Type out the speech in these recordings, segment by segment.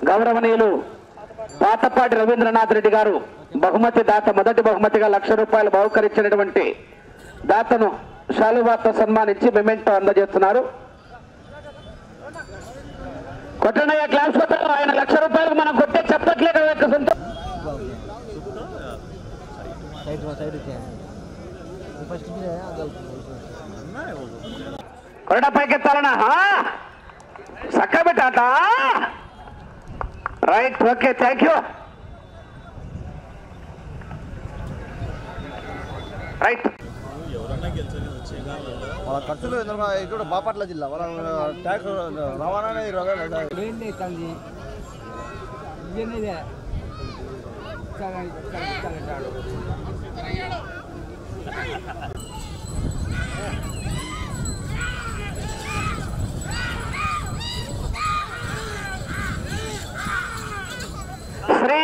గౌరవనీయులు పాతపాటి రవీంద్రనాథ్ రెడ్డి గారు బహుమతి దాత మొదటి బహుమతిగా ₹1,00,000 బహుకరించినటువంటి దాతను శాలువాతో సన్మానించి మెమెంటో అందజేస్తున్నారు. కొట్టనయ్య క్లాస్ కొట్టారు. ఆయన ₹1,00,000 మనం కొట్టే చెప్పట్లేదు. కొరట పైకెత్తాలనా చక్క పెట్టాట. Right, okay, thank you. Right, వాళ్ళ ఖర్చులు ఇక్కడ బాపట్ల జిల్లా వాళ్ళ ట్యాక్స్ రవాణా శ్రీ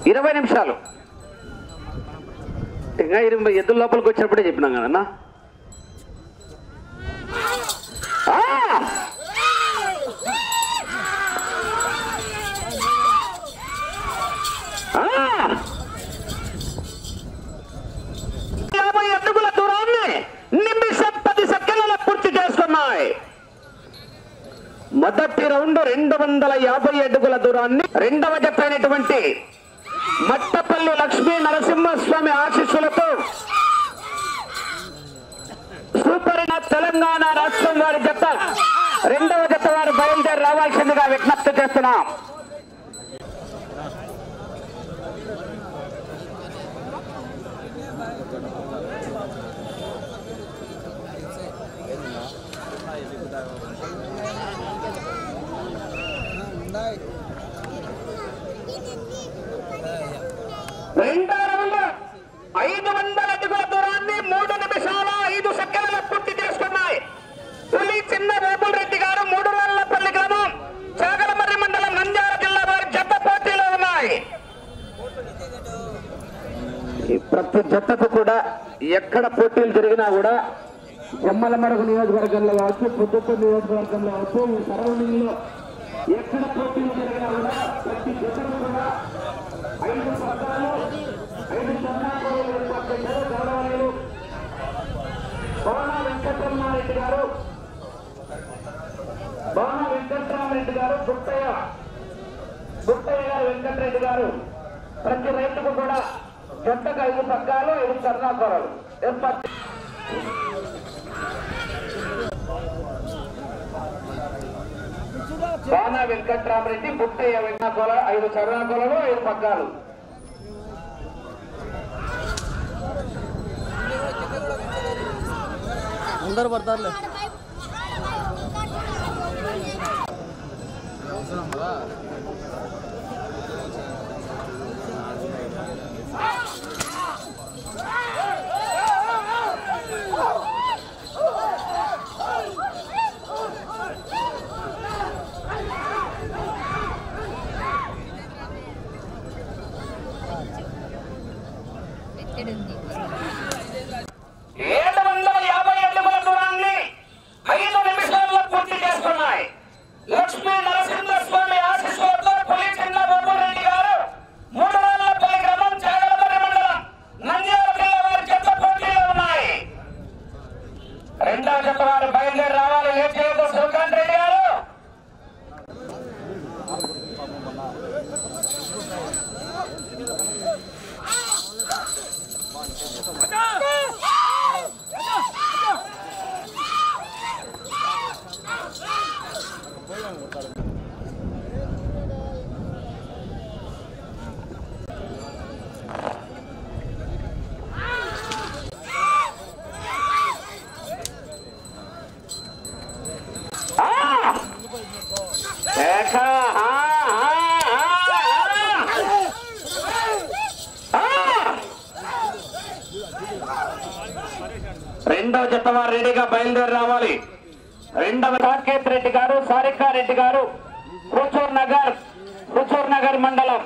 20 నిమిషాలు ఇంకా 20 ఎద్దుల లోపలికి వచ్చినప్పుడే చెప్పినాం కదన్నా. అడుగుల దూరాన్ని నిమిషం 10 సెకండ్ల పూర్తి చేసుకున్నాయి. మొదటి రౌండ్ 250 అడుగుల దూరాన్ని రెండవ జత అయినటువంటి మట్టపల్లి లక్ష్మీ నరసింహస్వామి ఆశీస్సులతో సూపర్ తెలంగాణ రాష్ట్రం వారి జత రెండవ జత వారు బయలుదేరి రావాల్సిందిగా విజ్ఞప్తి చేస్తున్నాం. రెండో రౌండ్ 500 అడుగుల దూరాన్ని 3 నిమిషాల 5 సెకండ్ల పూర్తి చేసుకున్నాయి. పులి చిన్న వేపుల్ రెడ్డి గారు మూడురాళ్లపల్లి గ్రామం చాగలమర్రి మండలం నంద్యాల జిల్లా వారి జత పోటీలో ఉన్నాయి. ఈ ప్రతి జతకు కూడా ఎక్కడ పోటీలు జరిగినా కూడా జమ్మలమడుగు నియోజకవర్గంలో కావచ్చు, పొద్దుటూరు నియోజకవర్గంలో కావచ్చు, ఈ సరౌండింగ్ లో ఎక్కడ పోటీలు జరిగినా కూడా ప్రతి జతకు కూడా 5 పథకాలు 5 సన్నాహాలు ఏర్పాటు గౌరవనీయులు భవన వెంకటరామరెడ్డి గారు గుట్టయ్య గారు వెంకటరెడ్డి గారు ప్రతి రైతుకు కూడా జంటకు 5 పథకాలు 5 సన్నాహాలు ఏర్పాటు. బాణ వెంకట్రామరెడ్డి గుట్టయ్య వెంకటకోల 5 చరణాకోలలో 5 పగ్గాలు. అందరు పడతారులే. రెండవ జత వారు రెడీగా బయలుదేరి రావాలి. రెండవ రాకేత్ రెడ్డి గారు, సారికా రెడ్డి గారు హుజూర్ నగర్ మండలం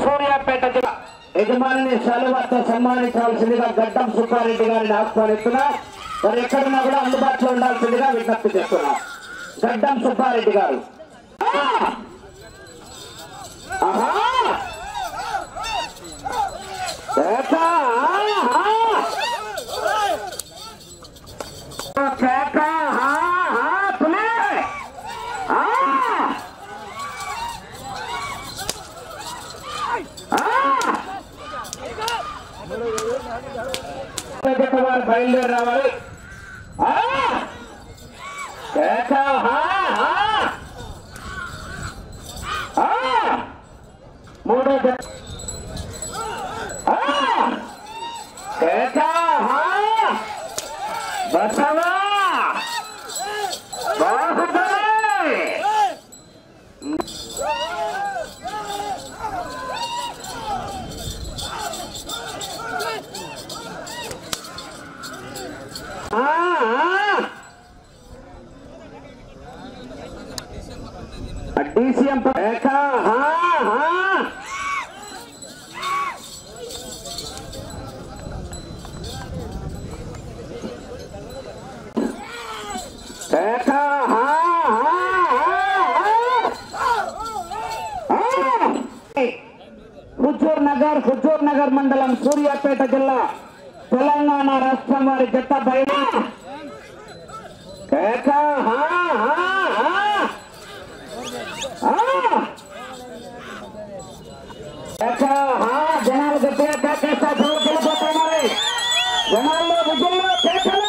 సూర్యాపేట జిల్లా యజమానిని శాలువాతో సన్మానించాల్సిందిగా గడ్డం సుబ్బారెడ్డి గారిని ఆహ్వానిస్తున్నా. మరి ఎక్కడున్నా కూడా అందుబాటులో ఉండాల్సిందిగా విజ్ఞప్తి చేస్తున్నా. గడ్డం సుబ్బారెడ్డి గారు బయలుదేరి రావాలి. మూడో బసవా DCM హుజూర్ నగర్ మండలం సూర్యాపేట జిల్లా తెలంగాణ రాష్ట్రం వారి జట్ట బయట జనాలు గట్టిగా కేకేస్తా వెళ్ళిపోతున్నారు. జనాల్లో విజయంలో కేకలు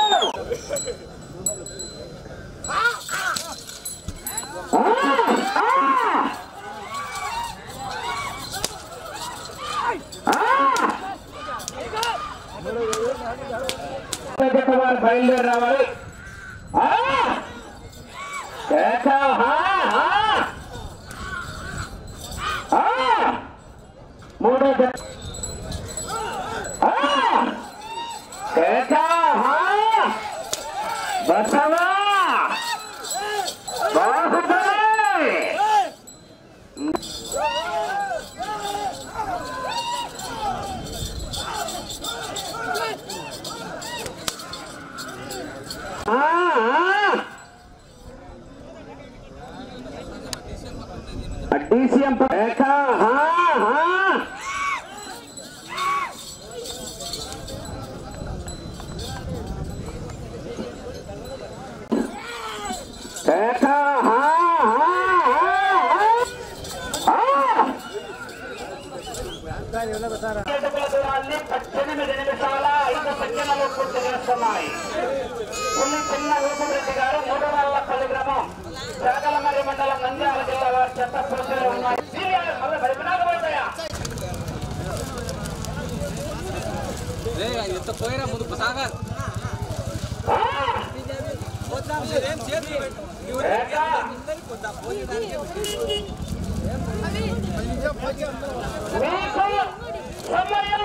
బయలుదేరి రావాలి. మూడో బసవా DCM దూరాన్ని 18 నిమిషాల 5 సెకండ్లలో పూర్తి చేస్తున్నాయి. చిన్న రూపరెడ్డి గారు 3 రాళ్లపల్లి గ్రామం జగలమరి మండలం నంద్యాల జిల్లా వారి చెత్త పోటీలో ఉన్నాయి. పోయినా ముందుకు సాగర్ సమయం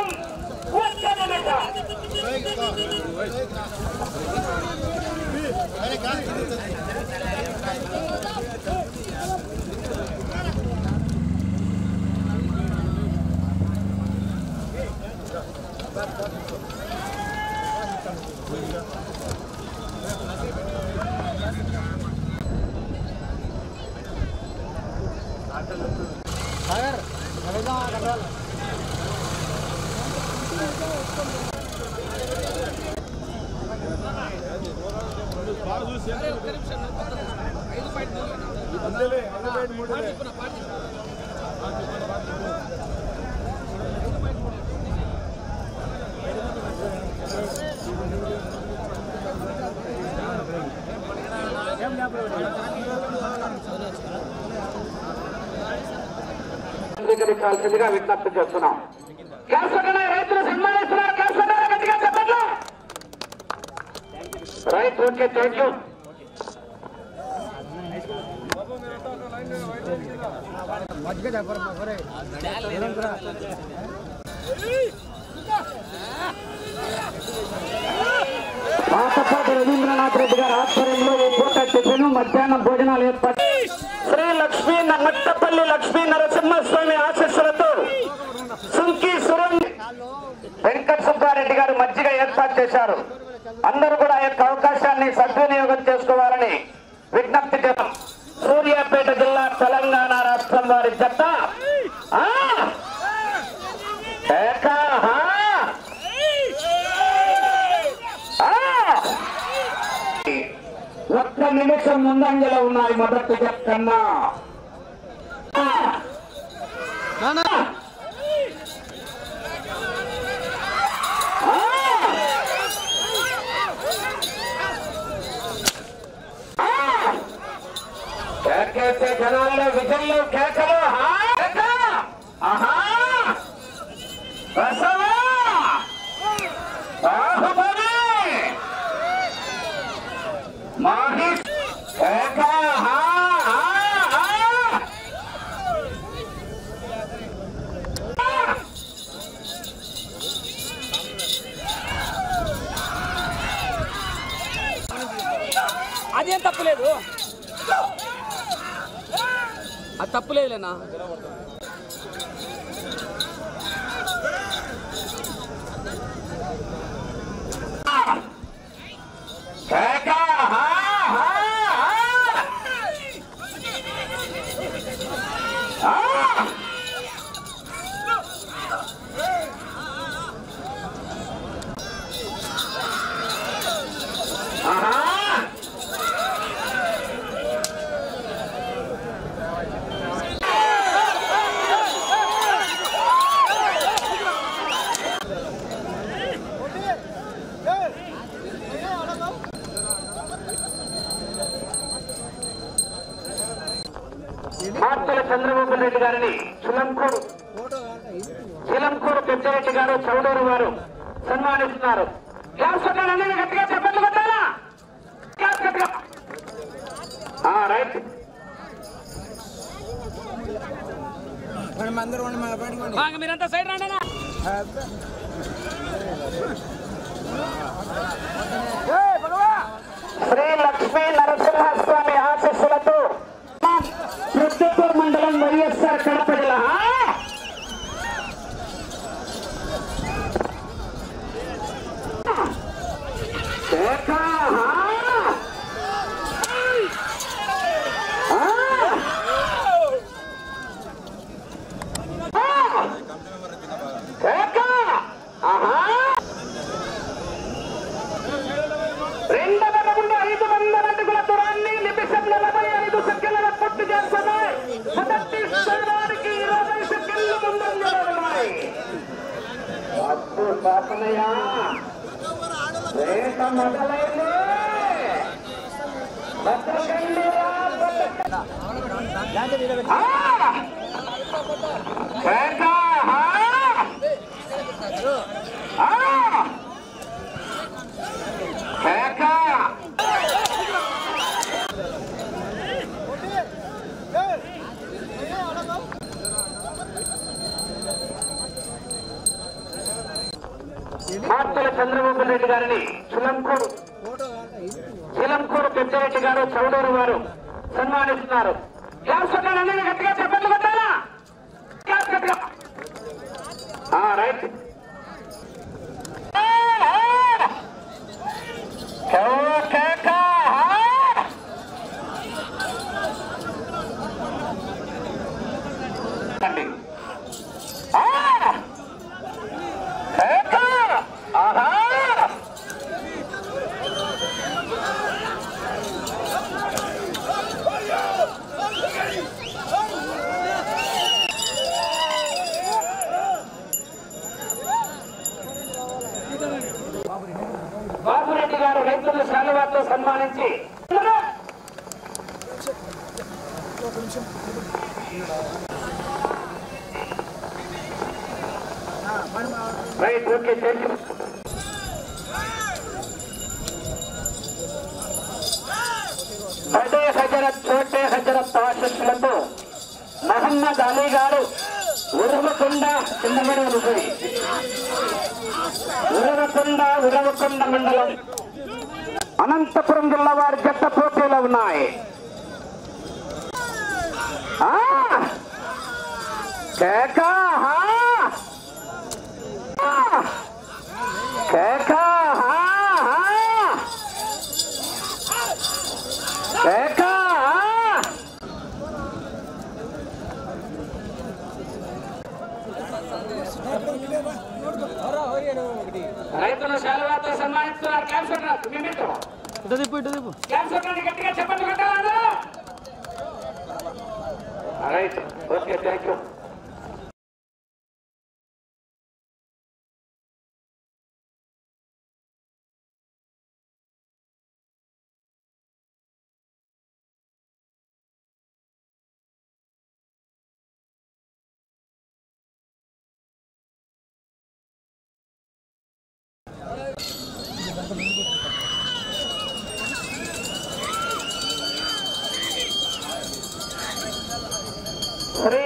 స్వీకరించాల్సిందిగా విజ్ఞప్తి చేస్తున్నాం. రైతులు సన్మానిస్తున్నారు. గట్టిగా చెప్పండి. Right okay, thank you. Pathapati Ravindranath Reddy గారి ఆధ్వర్యంలో ఈ పూట టిఫిన్ మధ్యాహ్నం భోజనాలు ఏర్పాటు. శ్రీ మట్టపల్లి లక్ష్మీ నరసింహస్వామి ఆశీస్సులతో సుంకి సురం వెంకట సుబ్బారెడ్డి గారు మజ్జిగ ఏర్పాటు చేశారు. అందరూ కూడా ఆ యొక్క అవకాశాన్ని సద్వినియోగం చేసుకోవాలని విజ్ఞప్తి చేద్దాం. సూర్యాపేట జిల్లా తెలంగాణ రాష్ట్రం వారి జత ఒక్క నిమిషం ముందంజలో ఉన్నాయి మొదటి జత కన్నా. కేకేసే జనాల్లో విజయంలో కేకలు అదేం తప్పులేదు, అది తప్పులేదులేనా. మార్తల చంద్రబాబు రెడ్డి గారిని చిలంకూరు పెద్దిరెడ్డి గారు చౌడూరు వారు సన్మానిస్తున్నారు. గట్టిగా చెప్పట్లు కొట్టాలా? రైట్. మీరంతా సైడ్ రండి. శ్రీ లక్ష్మీ నరసింహస్వామి ఆశీస్సులతో ప్రొద్దుటూరు మండలం వైఎస్ఆర్ కడప జిల్లా రెండవ రౌండ్ 500 అడుగుల దూరాన్ని నిమిషం 45 సెకండ్ల పూర్తి చేస్తున్నాయి. మొదటి స్థానానికి 20 సెకండ్లు ముందంజలో ఉన్నాయి. అప్పు శాసనయ్య రేట మొదలైంది. మార్తల చంద్రబాబు రెడ్డి గారిని చిలంకూరు పెద్దిరెడ్డి గారు చౌడూరు వారు సన్మానిస్తున్నారు. గట్టిగా చెప్పట్లు కొట్టాలా? రైట్. బాబురెడ్డి గారు రైతుల శాలువాతో సన్మానించి రైట్. Okay, thank you. బడే హజరత్ చోటే హజరత్ ఆశీస్సులతో మహమ్మద్ అలీ గారు ఉరవకొండ ఉరవకొండ మండలం అనంతపురం జిల్లా వారి జత పోటీలో ఉన్నాయి. కేకా కేకా కేకా రైతులు శాలువాతో సన్మానిస్తున్నారు. క్యాన్సర్ క్యాన్సర్ గట్టిగా చెప్పండి కొట్టాలి. Right, okay, thank you. Shri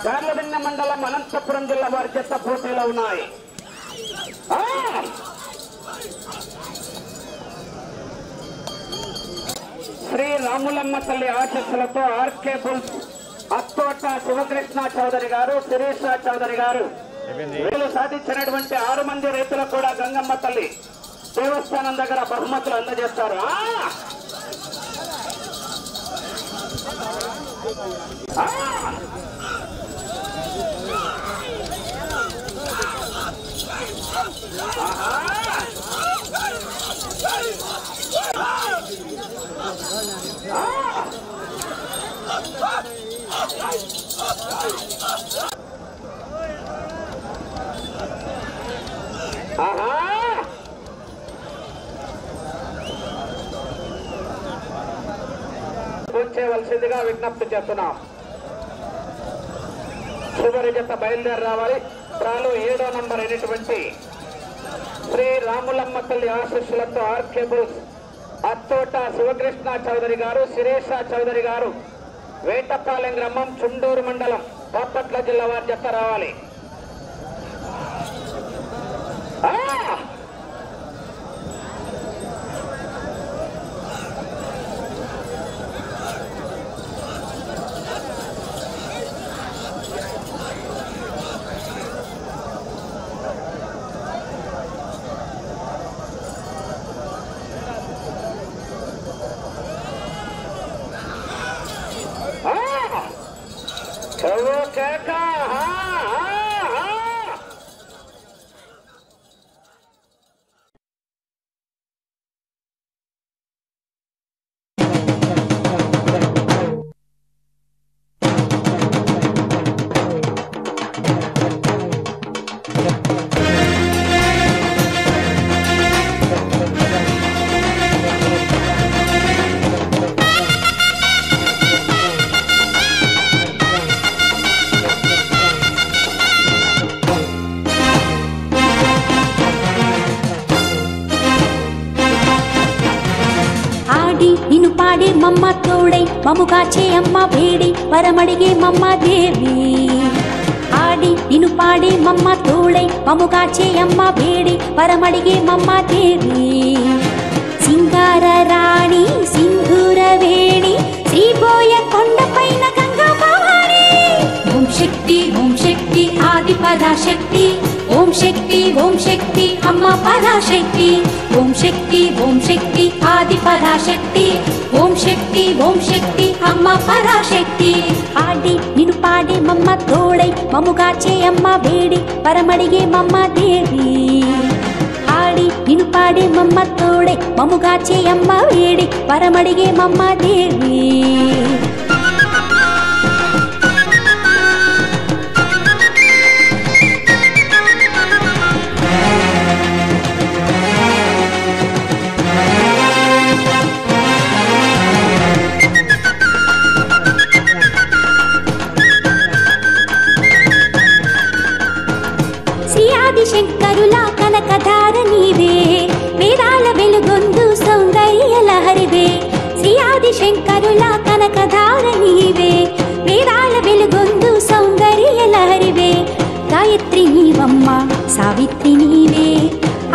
Garladinne మండలం అనంతపురం జిల్లా వారి చెత్త పోటీలో ఉన్నాయి. శ్రీ రాములమ్మ తల్లి ఆశీస్సులతో ఆర్కే బుల్స్ అత్తోట శివకృష్ణ చౌదరి గారు, శిరీష చౌదరి గారు వీళ్ళు సాధించినటువంటి 6 మంది రైతులకు కూడా గంగమ్మ తల్లి దేవస్థానం దగ్గర బహుమతులు అందజేస్తారు. చేయవలసిందిగా విజ్ఞప్తి చేస్తున్నాం. చివరి జత బయలుదేరి రావాలి. డ్రాలో 7వ నంబర్ అయినటువంటి శ్రీ రాములమ్మ తల్లి ఆశీస్సులతో ఆర్కేబుల్స్ అత్తోట శివకృష్ణ చౌదరి గారు, శిరీష చౌదరి గారు, వేటపాలెం గ్రామం, చుండూరు మండలం, బాపట్ల జిల్లా వారి జత రావాలి. మమ్మ తోడై మముగాచే అమ్మ వేడి వరమడిగే మమ్మ దేవి. ఆడి నిను పాడే మమ్మ తోడై మముగాచే అమ్మ వేడి వరమడిగే మమ్మ దేవి. సింగార రాణి సింధూర వేణి శ్రీబోయ కొండపైన గంగా భవాని. ఓం శక్తి ఆది పరాశక్తి, ఓం శక్తి అమ్మ పరాశక్తి. ఓం శక్తి ఆది పరాశక్తి, ఓం శక్తి అమ్మ పరాశక్తి. ఆడి నిను పాడే మమ్మ తోడై మముగాచే అమ్మ వేడి పరమడిగే మమ్మ దేవి. ఆడి నిను పాడే మమ్మ తోడై మముగాచే అమ్మ వేడి పరమడిగే మమ్మ దేవి. శంకరుల కనకధార నీవే, వేదాల వెలుగొందు సౌందర్య లహరివే. శ్రీ ఆది శంకరుల కనకధార నీవే, వేదాల వెలుగొందు సౌందర్య లహరివే. గాయత్రి నీవమ్మ సావిత్రి నీవే,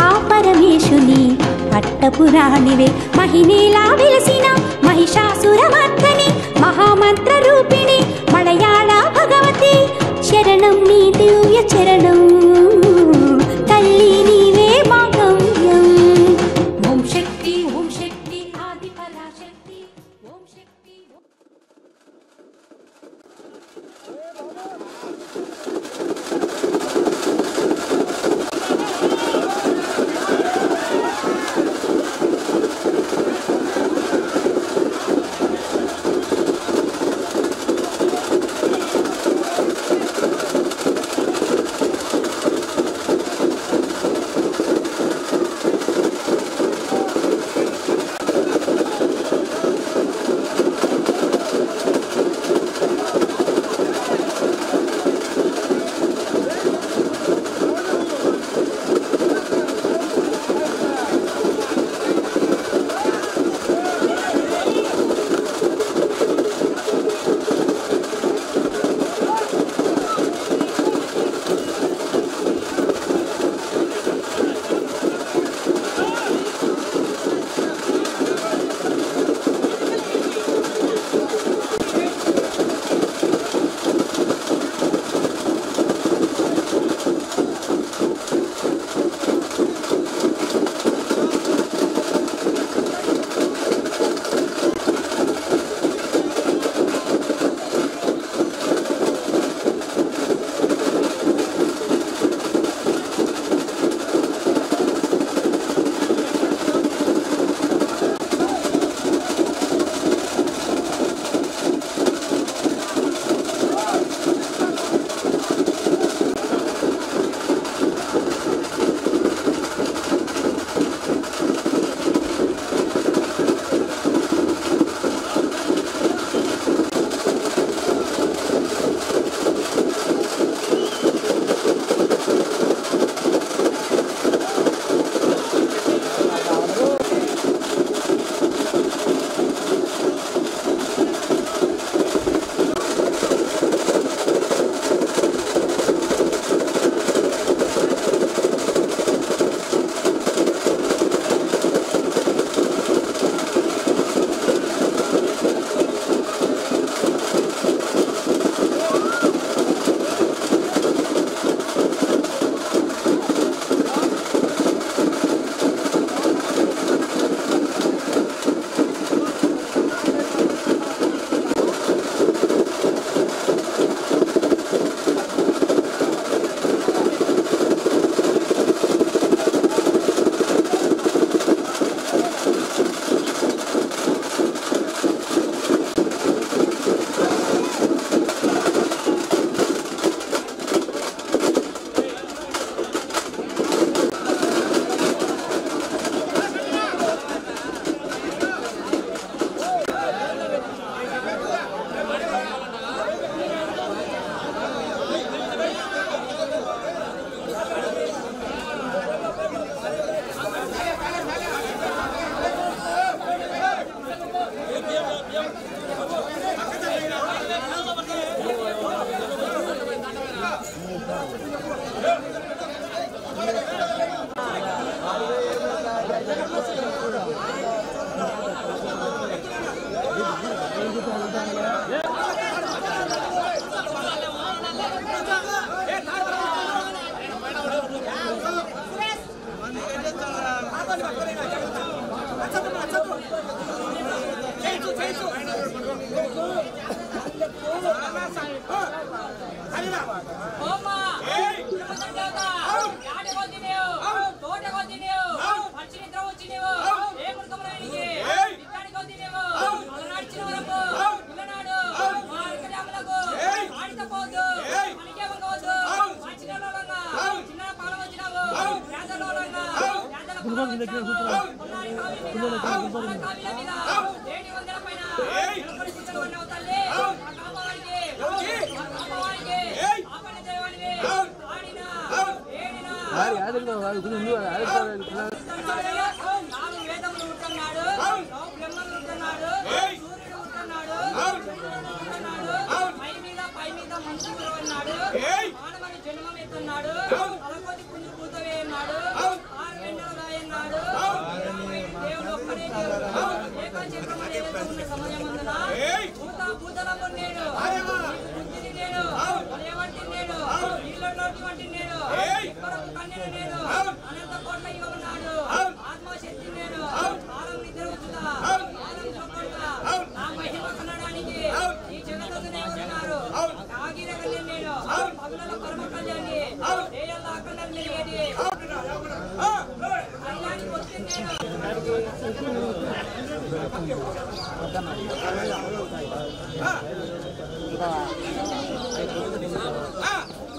ఆ పరమేశుని పట్టపురాణివే. మహినేలా వెలసిన మహిషాసురమర్దని మహామంత్ర రూపిణి మలయాళ భగవతి.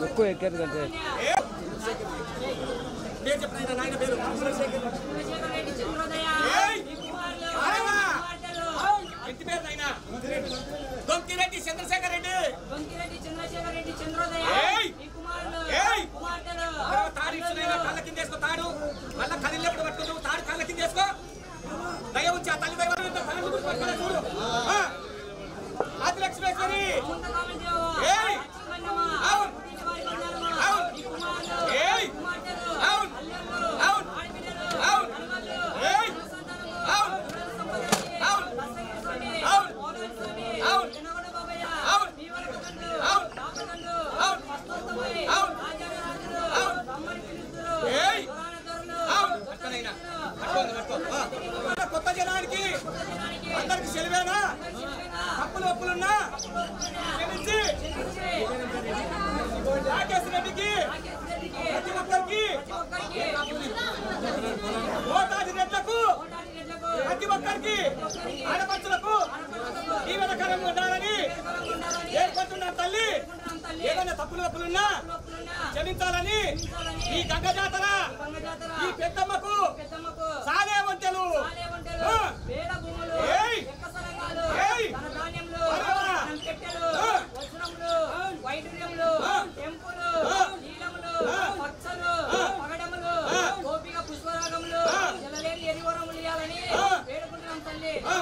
ఎక్కువ ఎక్కారు కంటే దొంకిరెడ్డి చంద్రశేఖర్ రెడ్డి చంద్రోదయ తాడు ఇచ్చిన కళ్ళ కింద వేసుకో తాడు మళ్ళా కదిలేప్పుడు పట్టుకో తాడు కళ్ళ కింద వేసుకో దయ ఉంచి ఆ తల్లి చూడు ఆదిలక్ష్మేశ్వరి కొత్త జనానికి అందరికి సెలవేనా తప్పులు ఒప్పులున్నా క్షమించి రాకేష్ రెడ్డికి ప్రతి ఒక్కరికి ఓటాది రెడ్లకు ప్రతి ఒక్కరికి ఆడపడుచులకు జీవనకరంగా ఉండాలని ఏర్పడుతున్నాం తల్లి. ఏదైనా తప్పులు ఒప్పులున్నా క్షమించాలని ఈ గంగ జాతర ఈ పెద్దమ్మకు సాలే వంటలు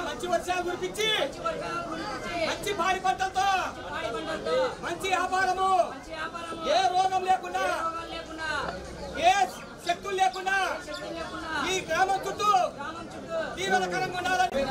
మంచి వర్షాలు కురిపించి మంచి భారీ పంటలతో మంచి వ్యాపారము ఏ రోగం లేకుండా ఏ శక్తులు లేకుండా ఈ గ్రామం చుట్టూ జీవనకరంగా ఉండాలని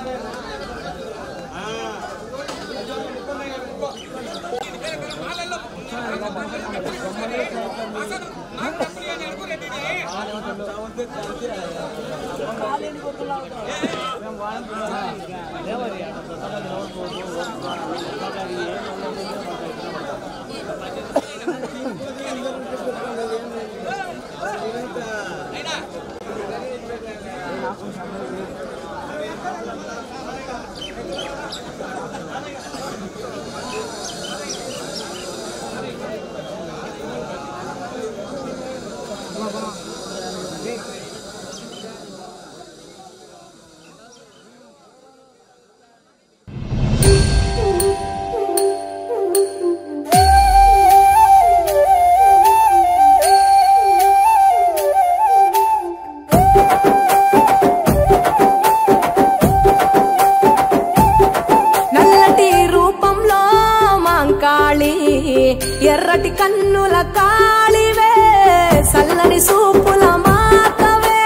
ఎర్రటి కన్నుల కాళివే సల్లని సూపుల మాతవే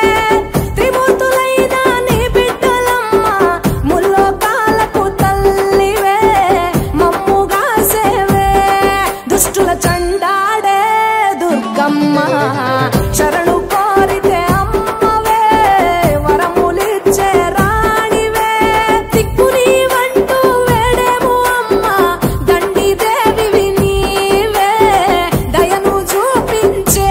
త్రిమూర్తులైన నీ బిడ్డలమ్మ ముల్లోకాలకు తల్లివే మమ్ముగా సేవే దుష్టుల చండాడే దుర్గమ్మ శరణు కోరితే అమ్మవే వరములిచ్చే రాణివే దిక్కు నీవంటూ వేడేము అమ్మ దండి దేవివి నీవే దయను చూపించే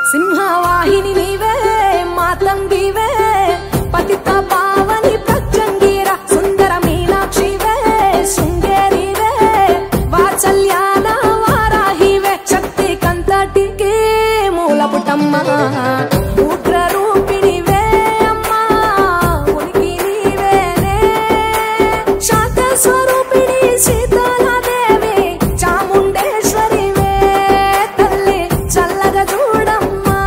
సింహవాహిని నీవే మాతంగివే పతిత పావని ప్రత్యంగిర సుందర మీనాక్షివే శృంగేరివే వాత్సల్యాన వారాహివే శక్తి కంతటికి మూలపుటమ్మ ఉగ్ర రూపిణివే అమ్మా ఉనికి నీవేనే శాంత స్వరూపిణి సీతాలదేవి చాముండేశ్వరివే తల్లి చల్లగా చూడమ్మా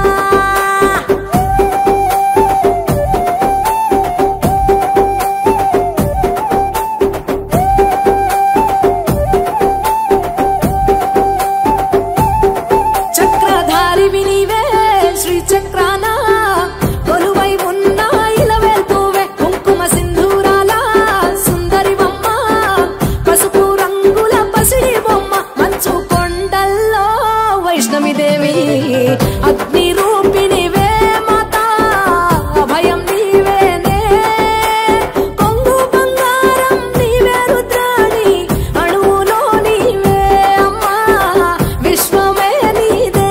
చక్రధారి వినివే శ్రీ చక్రాన కొలువై ఉన్న ఇలవేల్పువే కుంకుమ సింధూరాల సుందరి బొమ్మ పసుపు రంగుల పసిడి బొమ్మ మంచు కొండల్లో వైష్ణవి దేవి అగ్ని రూపిణివే మాతా అభయం నీవేనే కొంగు బంగారం నీవే రుద్రాణి అణువులో నీవే అమ్మా విశ్వమే నీదే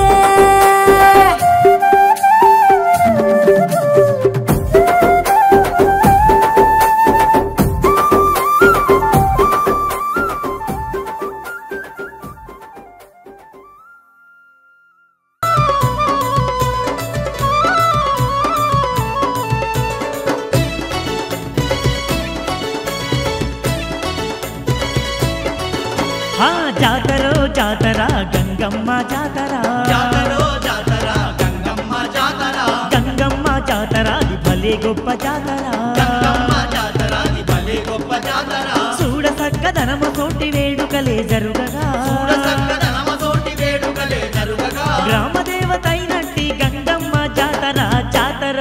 జాతరో జాతర గంగమ్మ జాతర జాతరో జాతర గంగమ్మ జాతర గంగమ్మ జాతర అది భలే గొప్ప జాతర గంగమ్మ జాతర అది భలే గొప్ప జాతర చూడ సక్కదనము తోటి వేడుకలే జరుగగా చూడ చక్కదనమతోటి వేడుకలే జరుగగా గ్రామ దేవతైనట్టి గంగమ్మ జాతర జాతర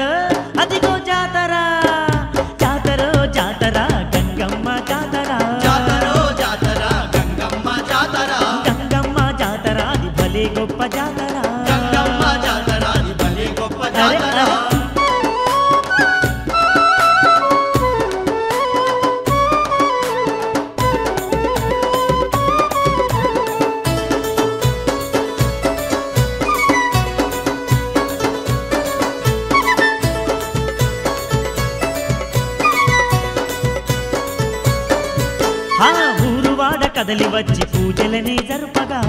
అదిగో జాతర జాతరో జాతర గంగమ్మ జాతర జాతరో జాతర గంగమ్మ జాతర గంగమ్మ జాతర అది భలే గొప్ప జాతర గంగమ్మ జాతర అది భలే గొప్ప అరే, జాతర అరే. ఊరువాడ కదలి వచ్చి పూజలనే జరుపగా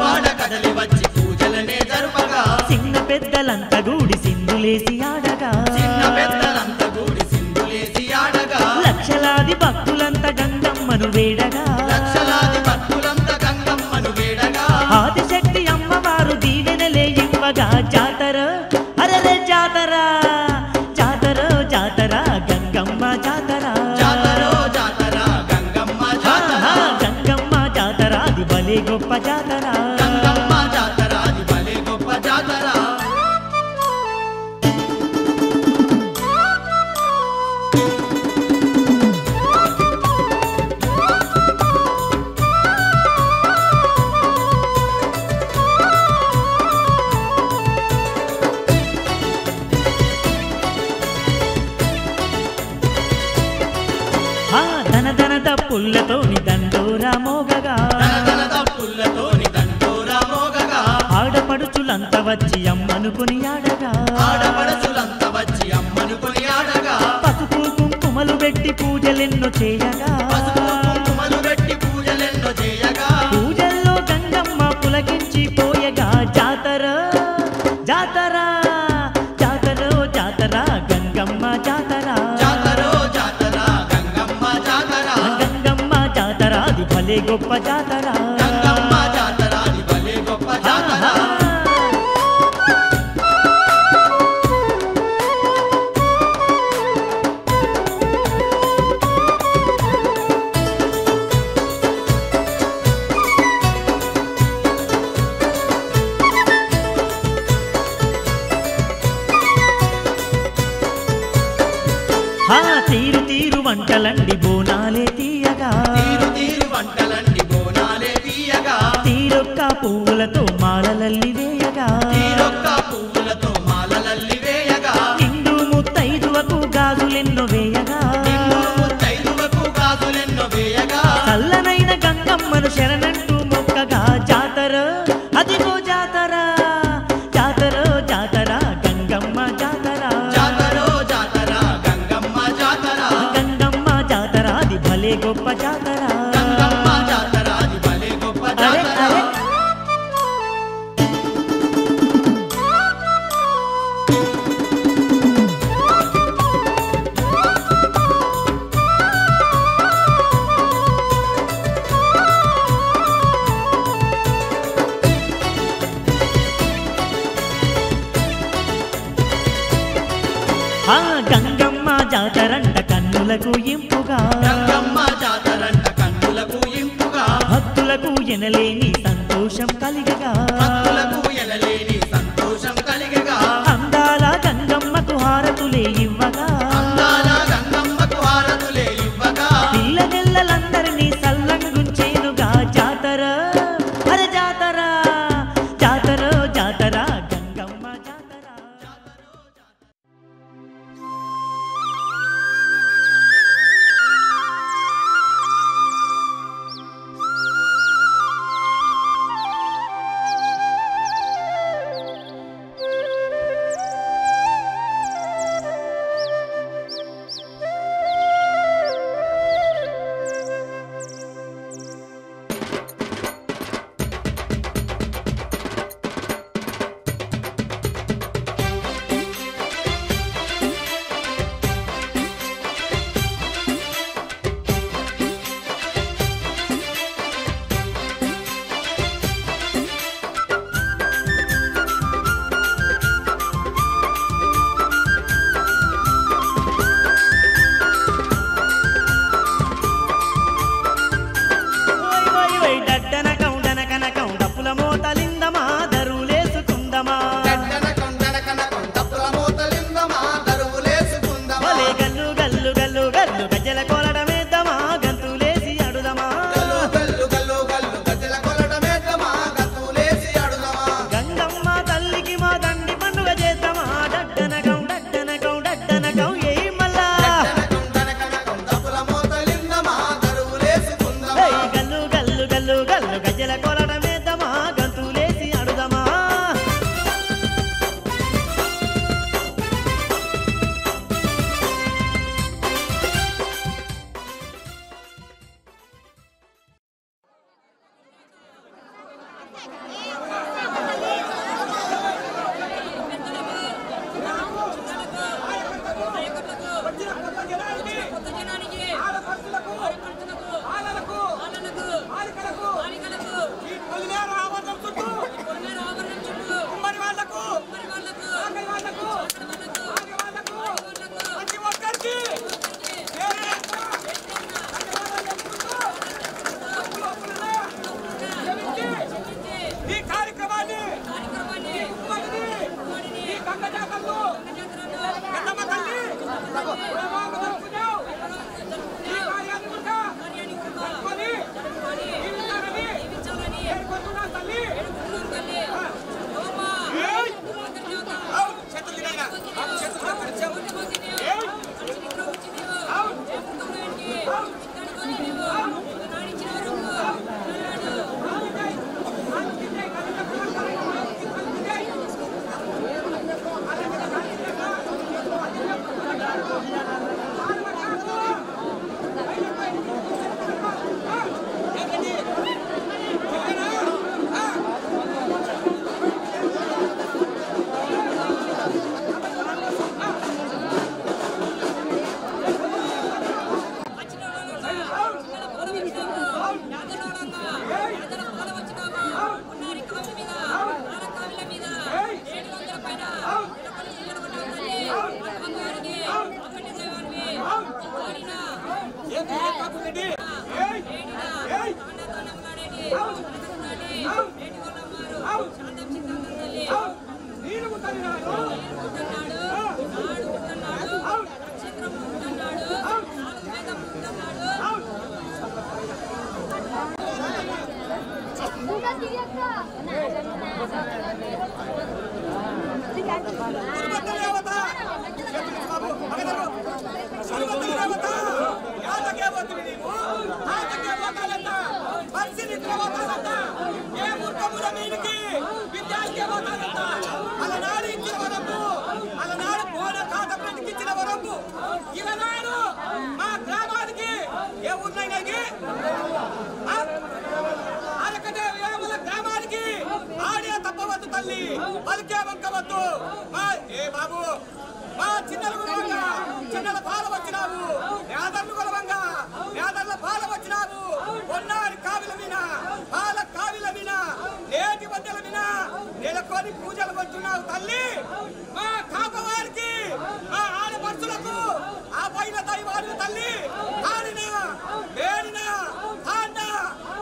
వాడ కదలి వచ్చి పూజలనే జరుపగా చిన్న పెద్దలంతా గూడి సింధులేసి ఆడగా చిన్న పెద్దలంతా కూడి సింధులేసి ఆడగా లక్షలాది భక్తులంతా గంగమ్మను వేడగా లక్షలాది భక్తులంతా గంగమ్మను వేడగా ఆదిశక్తి అమ్మవారు దీవెనలే ఇవ్వగా జాతర అరరే జాతర జాతర జాతర గంగమ్మ జాతర జాతరో జాతర గంగమ్మ జాతర గంగమ్మ జాతర అది భలే గొప్ప జాతర గంగమ్మ జాతర అది భలే గొప్ప జాతర ధన ధన దప్పులతోని దండోరా మోగగా దనదన పుల్లతోని దండోరా మోగగా ఆడపడుచులంతా వచ్చి అమ్మను కొనియాడగా ఆడపడచులంతా వచ్చి అమ్మను కొనియాడగా పసుపు కుంకుమలు పెట్టి పూజలెన్నో చేయగా పసుపు కుంకుమలు పెట్టి పూజలెన్నో చేయగా పూజల్లో గంగమ్మ పులకించి పోయగా జాతర జాతర జాతర జాతర గంగమ్మ జాతర జాతరో జాతర గంగమ్మ జాతర గంగమ్మ జాతర అది భలే గొప్ప జాతర గంగమ్మ జాతర అది భలే గొప్ప జాతర తీరు తీరు వంటలండి బోనాలే తీయగా తీరు తీరు వంటలండి బోనాలే తీయగా తీరొక్క పువ్వులతో మాలలల్లి వేయగా తీరొక్క పువ్వులతో మాలలల్లి వేయగా నిండు ముత్తైదువకు గాజులెన్నో వేయగా ముత్తైదువకు గాజులెన్నో వేయగా చల్లనైన గంగమ్మను శరణంటూ మొక్కగా జాతర అదిగో జాతర జాతర జాతర గంగమ్మ జాతర జాతరో జాతర గంగమ్మ జాతర గంగమ్మ జాతర అది భలే గొప్ప జాతర గంగమ్మ జాతర అది భలే గొప్ప అరే జాతర అరే ఆ గంగమ్మ జాతరంట కన్నులకు ఇంపుగా గంగమ్మ జాతరంట కన్నులకు ఇంపుగా భక్తులకు ఎనలేని సంతోషం కలిగగా భక్తులకు ఎనలేని సంతోషం కలిగగా అందాల గంగమ్మకు హారతులే ఇవ్వగా అందాల గంగమ్మకు హారతులే ఇవ్వగా పిల్లగెల్లలందరినీ సల్లంగుంచేనుగా జాతర అరే జాతర జాతర జాతర గంగమ్మ జాతర ఉన్నాయి అరకటే వేముల గ్రామానికి ఆడే తప్పవద్దు తల్లి పలికే వంకవద్దు ఏ బాబు మా చిన్నల పాల వచ్చినావు యాదర్లు కొలవంగా యాదర్ల పాల వచ్చినావు కొన్నారి కావిల మీద పాల కావిల మీద నేటి మధ్యల మీద నెలకొని పూజలు పడుతున్నావు తల్లి మా కాపవారికి మా ఆడపడుచులకు ఆ పైన దైవాన్ని తల్లి ఆడిన వేడిన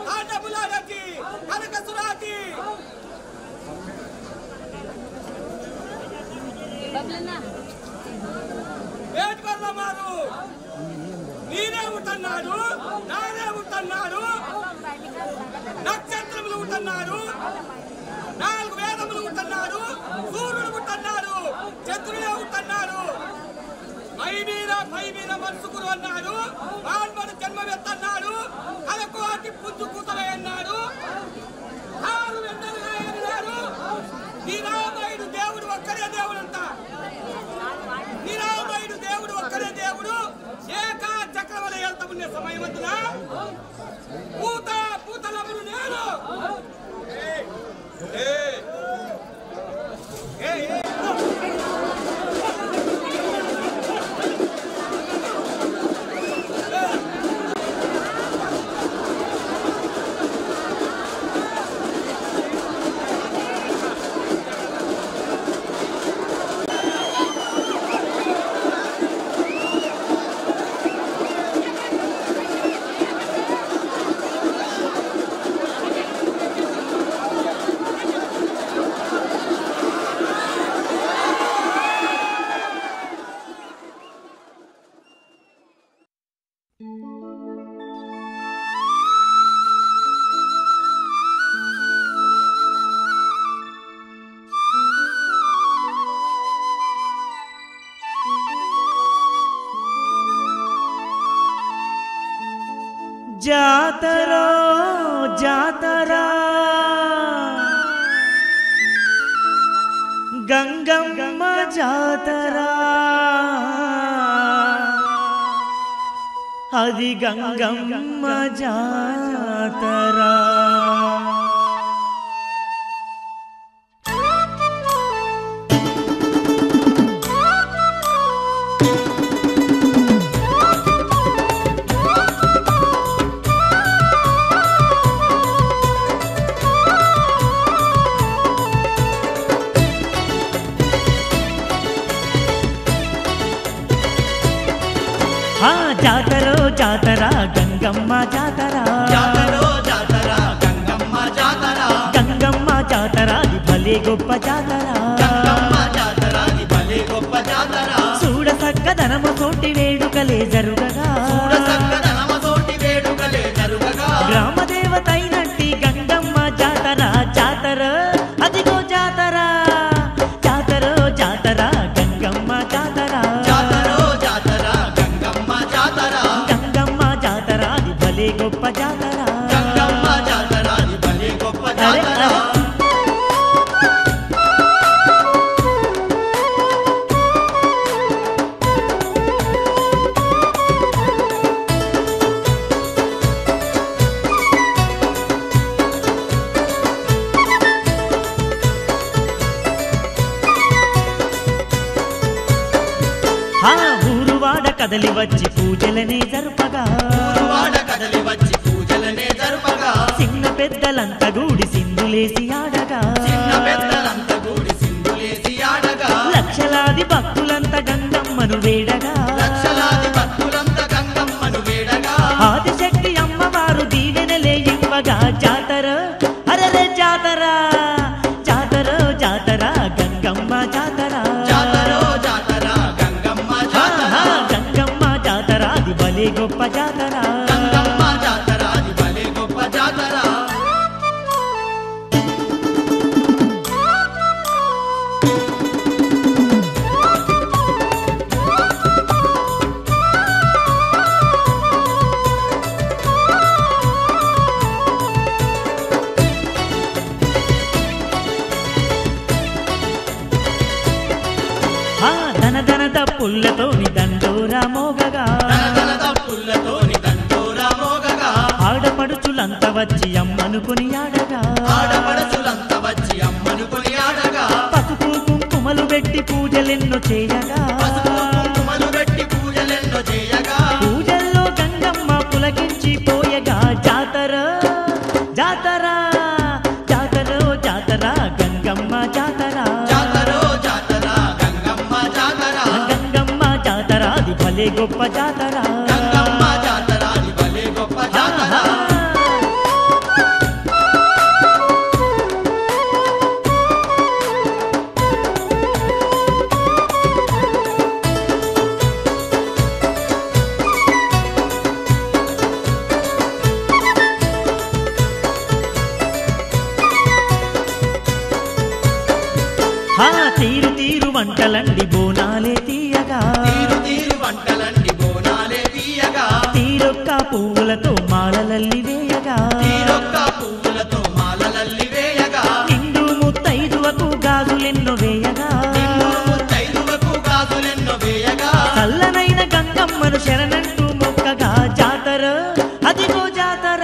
తాండములాకి కనక సురాకి మారు నీనే ఉంటున్నాడు నానే ఉంటున్నాడు నక్షత్రములు ఉంటున్నాడు 4 వేదములు ఉంటున్నాడు సూర్యుడు ఉంటున్నాడు చంద్రుడే ఉంటున్నాడు పై మీద మనసుకురు అన్నాడు వాన్మడు జన్మవెత్తన్నాడు కలకోటి పుంజు కూతలే అన్నాడు 6 వెన్నెలుగా అన్నాడు నీరామయుడు దేవుడు ఒక్కడే దేవుడంట నీరామయుడు దేవుడు ఒక్కడే దేవుడు ఏకా చక్రవల వెళ్తామున్న సమయమంతున పూతలమును నేను జాతరో జాతరా గంగమ్మ జాతరా అది గంగమ్మ జాతరా జాతరో జాతర గంగమ్మ జాతర జాతరో జాతర గంగమ్మ జాతర గంగమ్మ జాతర అది భలే గొప్ప జాతర గంగమ్మ జాతర అది భలే గొప్ప జాతర చూడ చక్కదనము తోటి వేడుకలే జరుగగా చూడ చక్కదనము తోటి వేడుకలే జరుగగా గ్రామ దేవత అయినట్టి గంగమ్మ జాతర జాతర అదిగో జాతర జాతరో జాతర గంగమ్మ జాతర జాతరో జాతర గంగమ్మ జాతర గంగమ్మ జాతర అది భలే గొప్ప జాతర గంగమ్మ జాతర అది భలే గొప్ప జాతర ఊరువాడ కదలి వచ్చి పూజలనే జరుపగా వాడ కదలి వచ్చి పూజలనే జరుపగా చిన్న పెద్దలంతా గూడి సింధులేసి ఆడగా చిన్న పెద్దలంతా గూడి సింధులేసి ఆడగా లక్షలాది భక్తులంతా గంగమ్మను వేడగా లక్షలాది భక్తులంతా గంగమ్మను వేడగా ఆదిశక్తి అమ్మవారు దీవెనలే ఇవ్వగా జాతర అరరే జాతర జాతర జాతర గంగమ్మ జాతర జాతరో జాతర గంగమ్మ జాతర గంగమ్మ జాతర అది భలే గొప్ప జాతర గంగమ్మ జాతర అది భలే గొప్ప జాతర ధన పుల్లతోని దండోరా మోగగా ధనధన తప్పులతోని దండోరా అమ్మను కొనియాడగా ఆడపడుచులంతా వచ్చి అమ్మను కొనియాడగా పసుపు కుంకుమలు పెట్టి పూజలెన్నో చేయగా పసుపు కుంకుమలు పెట్టి పూజలెన్నో చేయగా పూజల్లో గంగమ్మ పులకించి పోయగా జాతర జాతర జాతర జాతర గంగమ్మ జాతర జాతరో జాతర గంగమ్మ జాతర గంగమ్మ జాతర అది భలే గొప్ప జాతర గంగమ్మ జాతర అది భలే గొప్ప జాతర తీరు తీరు వంటలండి బోనాలే తీయగా తీరు తీరు వంటలండి బోనాలే తీయగా తీరొక్క పువ్వులతో మాలలల్లి వేయగా తీరొక్క పువ్వులతో మాలలల్లి వేయగా నిండు ముత్తైదువకు గాజులెన్నో వేయగా నిన్ను ముత్తైదువకు గాజులెన్నో వేయగా చల్లనైన గంగమ్మను శరణంటూ మొక్కగా జాతర అదిగో జాతర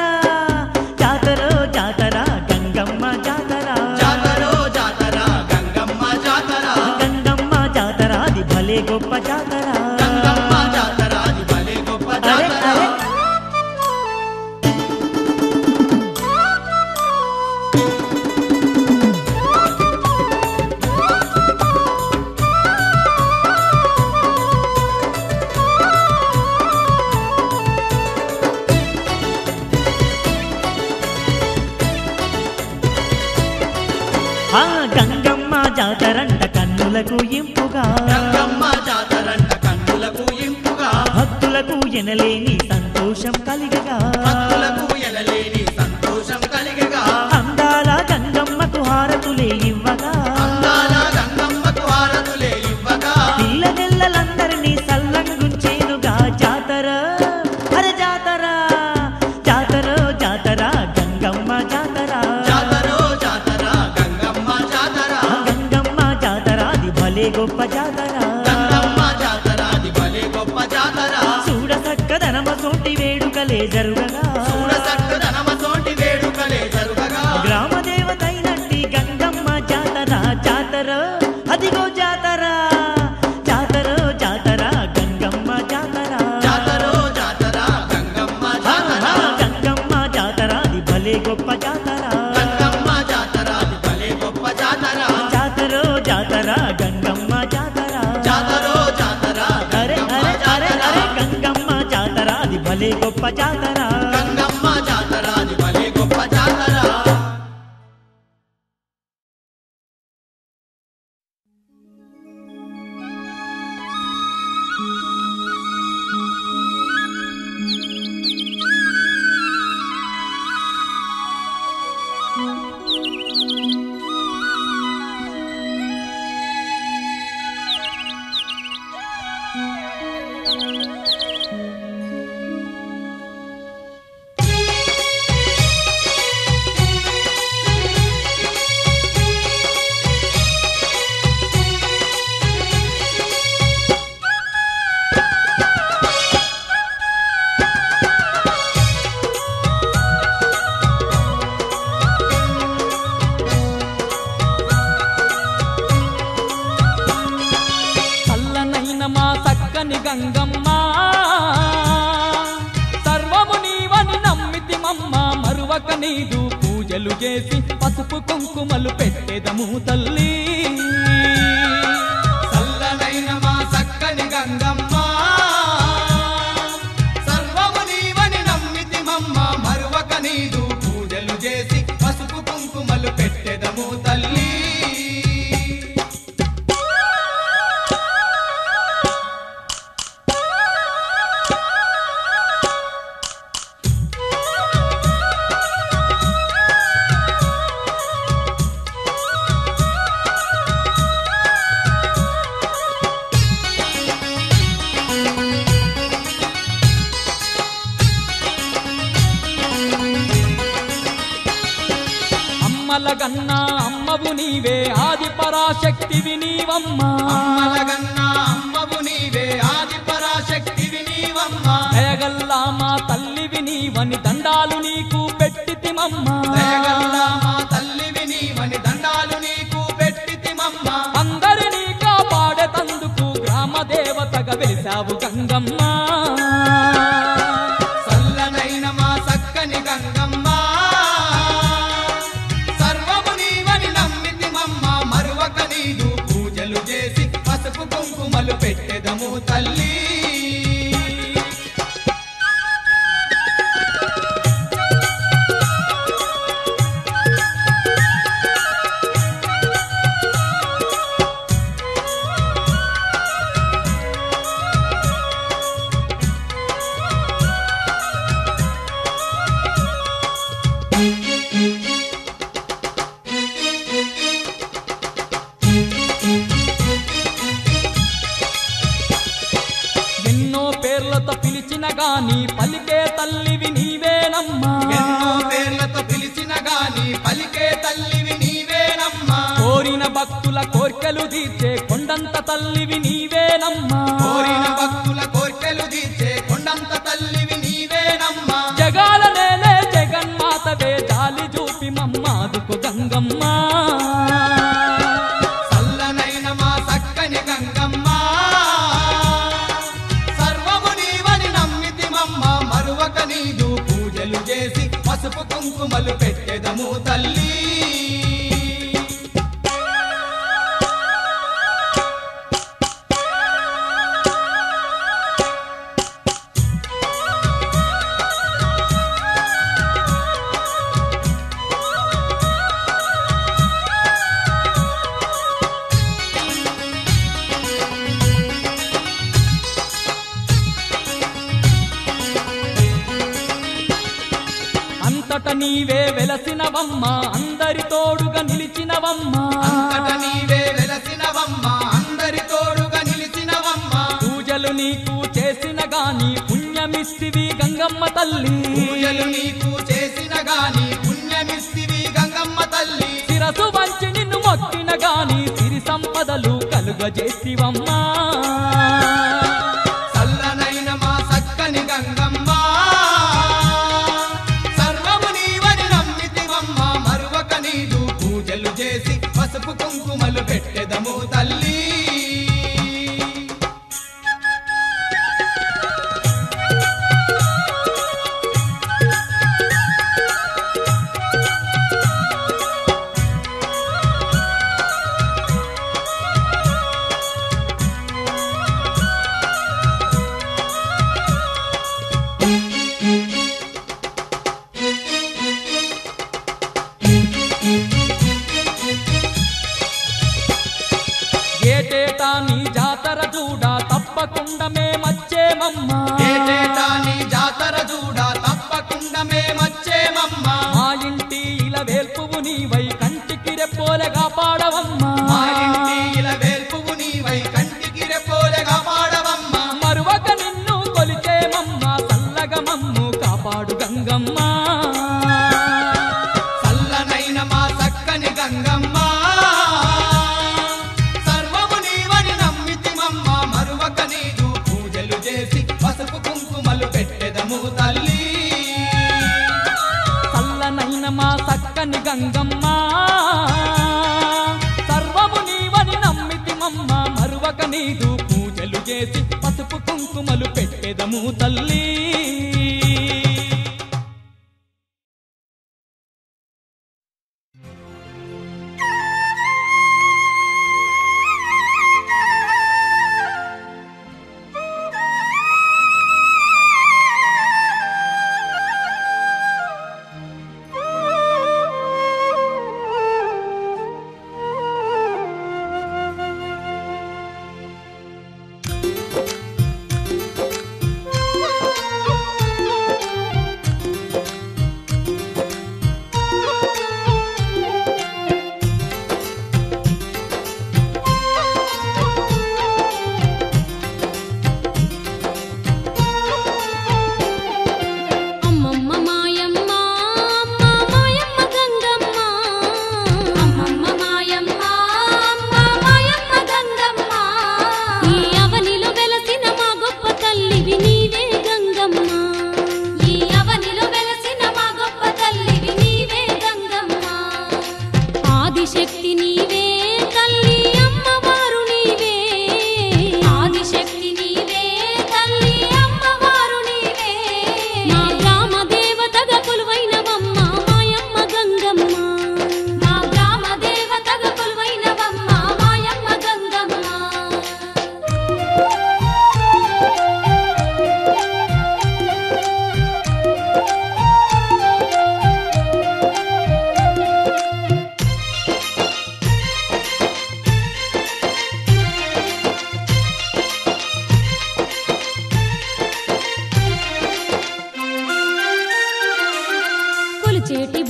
జాతర జాతర గంగమ్మ జాతర జాతరో జాతర గంగమ్మ జాతర గంగమ్మ జాతర అది భలే గొప్ప జాతర గంగమ్మ జాతర అది భలే గొప్ప అరే జాతర అరే గంగమ్మ జాతరంట కన్నులకు ఇంపుగా గంగమ్మ జాతరంట కన్నులకు ఇంపుగా భక్తులకు ఎనలేని సంతోషం కలిగగా భక్తులకు ఎనలేని సంతోషం కలిగగా అందాల గంగమ్మకు హారతులే ఇవ్వగా అందాల గంగమ్మకు హారతులే ఇవ్వగా పిల్లనెల్లలందరినీ సల్లంగుంచేనుగా జాతర అరే జాతర జాతర జాతర గంగమ్మ జాతర జాతరో జాతర గంగమ్మ జాతర గంగమ్మ జాతర అది భలే గొప్ప జాతర గంగమ్మ జాతర అది భలే గొప్ప జాతర చూడ చక్కదనమ సోటి వేడుకలే జరుగగా చూడ చక్కదనమ తోటి వేడుకలే జరుగగా గ్రామ దేవతైనట్టి గంగమ్మ జాతర జాతర అదిగో జాతర జాతర జాతర గంగమ్మ జాతర జాతరో జాతర గంగమ్మ జాతర గంగమ్మ జాతర అది భలే గొప్ప జాతర గంగమ్మ జాతర అది భలే గొప్ప జాతర జాతర జాతర గంగమ్మ జాతర జాతరో జాతర అరే అరే అరే అరే గంగమ్మ జాతర అది భలే గొప్ప జాతర గంగమ్మ జాతర అది భలే గొప్ప జాతర చల్లనైన మా చక్కని గంగమ్మ సర్వము నీవని నమ్మితిమమ్మ మరువక నీదు పూజలు చేసి పసుపు కుంకుమలు పెట్టెదము తల్లి చల్లనైన మా చక్కని గంగమ్మ సర్వము నీవని నమ్మితిమమ్మ మరువక నీదు పూజలు చేసి పసుపు కుంకుమలు పెట్టెదము తల్లి అమ్మలగన్నా అమ్మవు నీవే ఆది పరాశక్తివి నీవమ్మ అమ్మలగన్నా అమ్మవు నీవే ఆది పరాశక్తివి నీవమ్మ దయగల్లా మా తల్లివి నీవని దండాలు నీకు పెట్టితిమమ్మ వెలసావు గంగమ్మ. చల్లనైన మా చక్కని గంగమ్మ సర్వము నీవని నమ్మితిమమ్మ మరువక నీదు పూజలు చేసి పసుపు కుంకుమలు పెట్టెదము తల్లి. ఎన్నో పేర్లతో పిలిచిన గాని పలికే తల్లివి నీవేనమ్మా. ఎన్నో పేర్లతో పిలిచిన గాని పలికే తల్లివి నీవేనమ్మా. కోరిన భక్తుల కోర్కెలు తీర్చే కొండంత తల్లివి నీవేనమ్మా. కోరిన భక్తుల కోర్కెలు తీర్చే కొండంత తల్లివి నీవేనమ్మా. జగాల నేలే జగన్మాతవే జాలి చూపి మమ్మాదుకు గంగమ్మ. చల్లనైన మా చక్కని గంగమ్మ సర్వము నీవని నమ్మితిమమ్మ మరువక నీదు పూజలు చేసి పసుపు కుంకుమలు పెట్టెదము తల్లి. అంతట నీవే వెలసినవమ్మ అందరి తోడుగా నిలిచినవమ్మ. అంతట నీవే వెలసినవమ్మ అందరి తోడుగా నిలిచినవమ్మ. పూజలు నీకు చేసిన గాని పుణ్యమిస్తివి గంగమ్మ తల్లి. పూజలు నీకు చేసిన గాని పుణ్యమిస్తివి గంగమ్మ తల్లి. శిరసు వంచి నిన్ను మొక్కిన గాని సిరి సంపదలు కలుగజేసివమ్మా. చల్లనైన మా చక్కని గంగమ్మ సర్వము నీవని నమ్మితివమ్మ మరువక నీదు పూజలు చేసి పసుపు కుంకుమలు పెట్టెదము తల్లి. ఏటేటా నీ జాతర చూడా తప్పకుండా మేమచ్చేమమ్మా. ఏటేటా నీ జాతర చూడా తప్పకుండా మేమచ్చేమమ్మా. మా ఇంటి ఇలా వేల్పువు నీవై కంటికి రెప్పోలెగా పాడవమ్మా. మా ఇంటి ఇలా వేల్పువు నీవై కంటికి రెప్పోలెగా పాడవమ్మా. మరువక నిన్ను కొలిచేమమ్మా చల్లగా మమ్ము కాపాడు గంగమ్మ. చల్లనైన మా చక్కని గంగమ్మ సర్వము నీవని నమ్మితిమమ్మ మరువక నీదు పూజలు చేసి పసుపు కుంకుమలు పెట్టెదము తల్లి. చల్లనైన మా చక్కని గంగమ్మ సర్వము నీవని నమ్మితిమమ్మ మరువక నీదు పూజలు చేసి పసుపు కుంకుమలు పెట్టెదము తల్లి.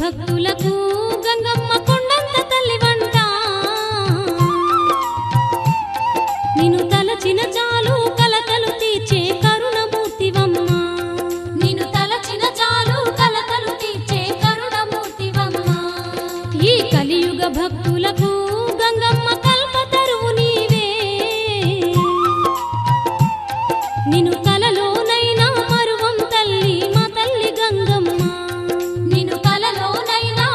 భక్తులకు గంగమ్మ కొండంత తల్లి వంట నిన్ను తలచిన చాలు కలకలు తీర్చే కరుణమూర్తివమ్మ నిన్ను తలచిన చాలు కలకలు తీర్చే కరుణమూర్తివమ్మ ఈ కలియుగ భక్తులకు గంగమ్మ కల్పతరువు నీవే నిన్ను కలలోనైనా మరువం తల్లి మా తల్లి గంగమ్మ నిన్ను కలలోనైనా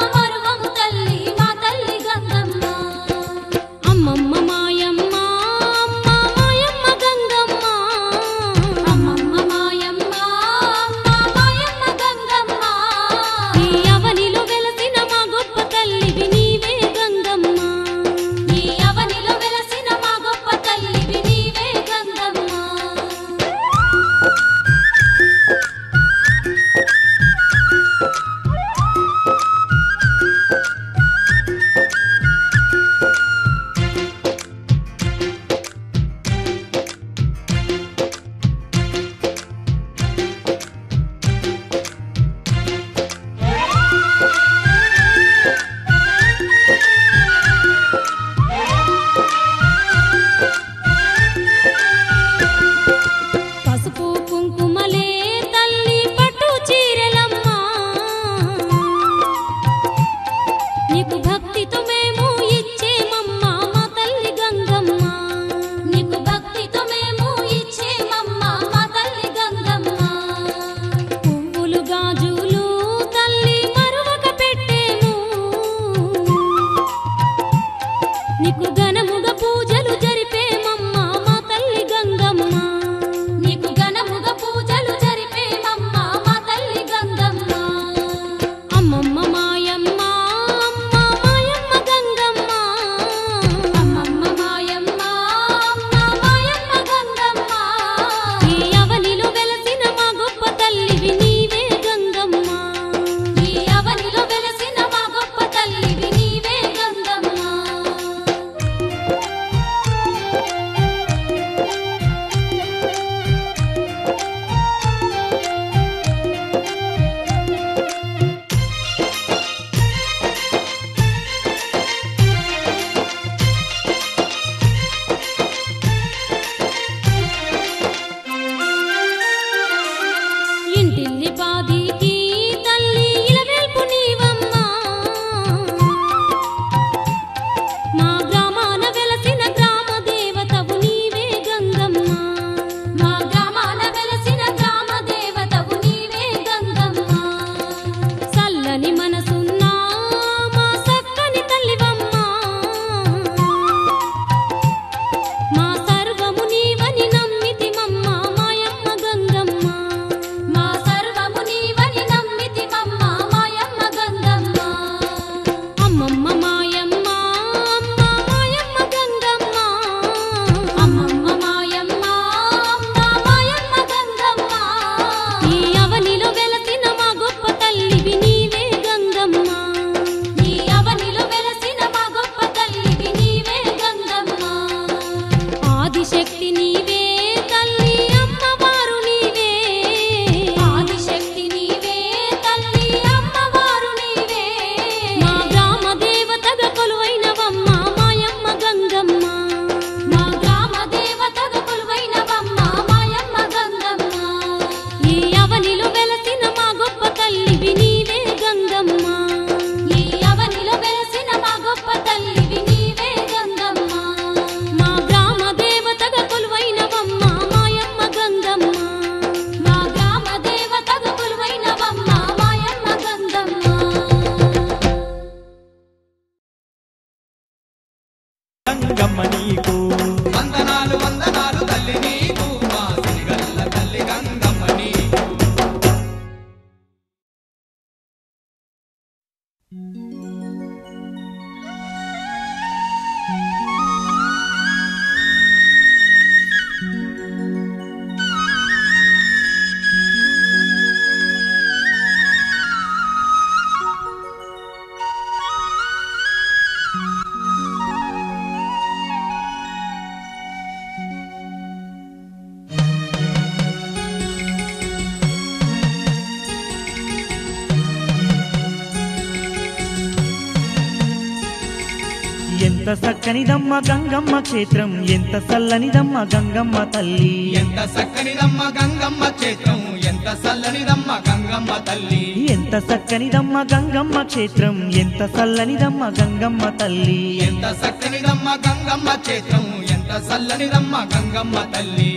చక్కనిదమ్మ గంగమ్మ క్షేత్రం ఎంత చల్లనిదమ్మ గంగమ్మ తల్లి ఎంత చక్కనిదమ్మ గంగమ్మ క్షేత్రం ఎంత చల్లనిదమ్మ గంగమ్మ తల్లి ఎంత చక్కనిదమ్మ గంగమ్మ క్షేత్రం ఎంత చల్లనిదమ్మ గంగమ్మ తల్లి ఎంత చక్కనిదమ్మ గంగమ్మ క్షేత్రం ఎంత చల్లనిదమ్మ గంగమ్మ తల్లి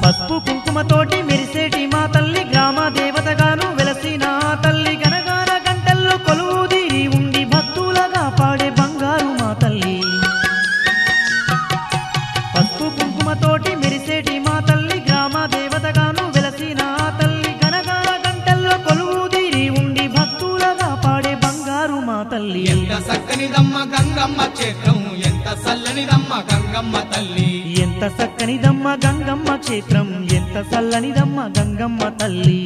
పసుపు కుంకుమతోటి మెరిసేటి మా తల్లి గ్రామ దేవతగాను వెలసిన తల్లి గనగాన గంటల్లో కొలువుదీరి ఉండి భక్తులగా పాడే బంగారు మా తల్లి పసుపు కుంకుమతోటి మెరిసేటి మా తల్లి గ్రామ దేవతగాను వెలసిన తల్లి గనగాన గంటల్లో కొలువుదీరి ఉండి భక్తులగా పాడే బంగారు మా తల్లి ఎంత చక్కనిదమ్మ గంగమ్మ క్షేత్రం ఎంత చల్లనిదమ్మ గంగమ్మ తల్లి ఎంత చక్కనిదమ్మ గంగమ్మ క్షేత్రం ఎంత చల్లనిదమ్మ గంగమ్మ తల్లి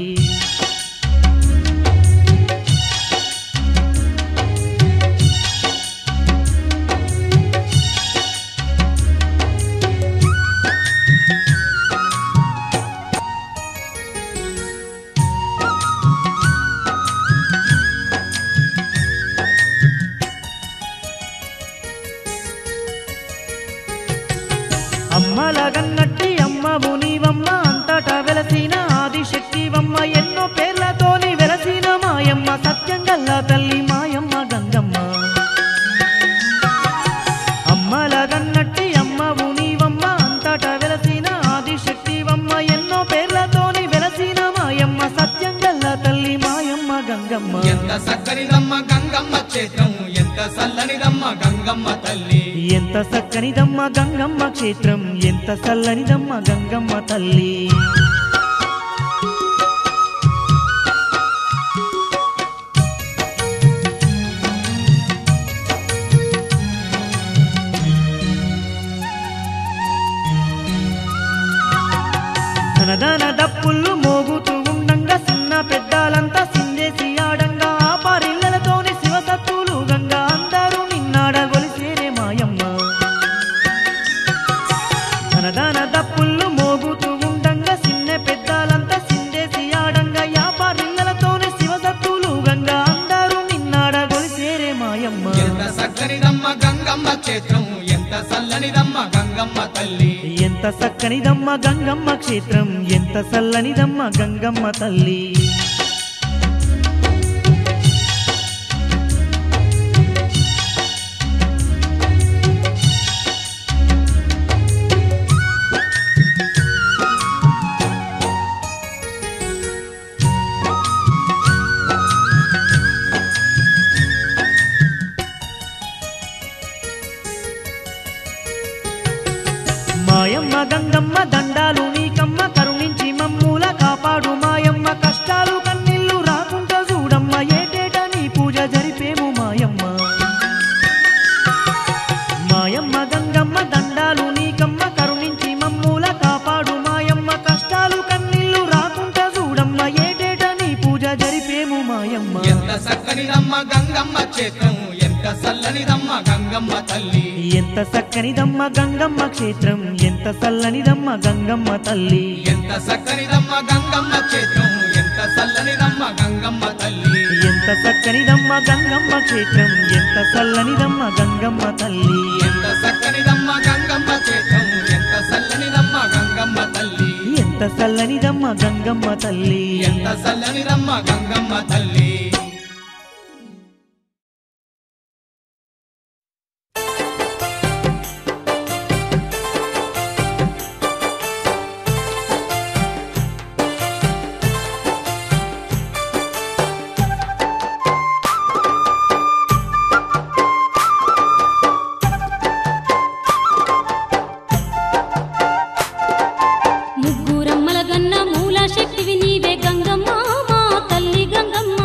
అమ్మలగన్నట్టి అమ్మవు నీవమ్మ అంతటా వెలసిన ఆదిశక్తివమ్మ ఎన్నో పేర్లతోని వెలసిన మాయమ్మ సత్యంగల్లా తల్లి మాయమ్మ గంగమ్మ అమ్మలగన్నట్టి అమ్మవు నీవమ్మ అంతటా వెలసిన ఆదిశక్తివమ్మ ఎన్నో పేర్లతోని వెలసిన మాయమ్మ సత్యంగల్లా తల్లి మాయమ్మ గంగమ్మ ఎంత చక్కనిదమ్మ గంగమ్మ క్షేత్రం ఎంత చల్లనిదమ్మ గంగమ్మ తల్లి ఎంత చక్కనిదమ్మ గంగమ్మ క్షేత్రం ఎంత చల్లనిదమ్మ గంగమ్మ తల్లి ధనధన దప్పుళ్ళు మోగుతూ ఉండంగా చిన్న పెద్దాలంతా సిందేసి ఆడంగా ఆ పారిళ్ళతోని శివసత్తులు గంగా అందరూ నిన్నాడగొలిసేరే మాయమ్మ ధనధన దప్పుళ్ళు మోగుతూ ఉండంగా చిన్న పెద్దాలంతా సిందేసి ఆడంగా ఆ పారిళ్ళతోని శివసత్తులు గంగా అందరూ నిన్నాడగొలిసేరే మాయమ్మ ఎంత చక్కనిదమ్మ గంగమ్మ క్షేత్రం ఎంత చల్లనిదమ్మ గంగమ్మ తల్లి ఎంత చక్కనిదమ్మ గంగమ్మ క్షేత్రం ఎంత చల్లనిదమ్మ గంగమ్మ తల్లి మాయమ్మ గంగమ్మ దండాలు నీకమ్మ కరుణించి మమ్ముల కాపాడు మాయమ్మ కష్టాలు కన్నీళ్లు రాకుండా చూడమ్మ ఏటేట నీ పూజ జరిపేము మాయమ్మ మాయమ్మ గంగమ్మ దండాలు నీకమ్మ కరుణించి మమ్ముల కాపాడు మాయమ్మ కష్టాలు కన్నీళ్లు రాకుండా చూడమ్మ ఏటేట నీ పూజ జరిపేము మాయమ్మ ఎంత చక్కనిదమ్మ గంగమ్మ క్షేత్రం ఎంత చల్లనిదమ్మ గంగమ్మ తల్లి ఎంత చక్కనిదమ్మ గంగమ్మ క్షేత్రం ఎంత చల్లనిదమ్మ గంగమ్మ తల్లి ఎంత చక్కనిదమ్మ గంగమ్మ క్షేత్రం ఎంత చల్లనిదమ్మ గంగమ్మ తల్లి ఎంత చక్కనిదమ్మ గంగమ్మ క్షేత్రం ఎంత చల్లనిదమ్మ గంగమ్మ తల్లి ఎంత చక్కనిదమ్మ గంగమ్మ క్షేత్రం ఎంత చల్లనిదమ్మ గంగమ్మ తల్లి ఎంత చల్లనిదమ్మ గంగమ్మ తల్లి ఎంత చల్లనిదమ్మ గంగమ్మ తల్లి ముగ్గురమ్మల గన్న మూల శక్తివి నీవే గంగమ్మ మా తల్లి గంగమ్మ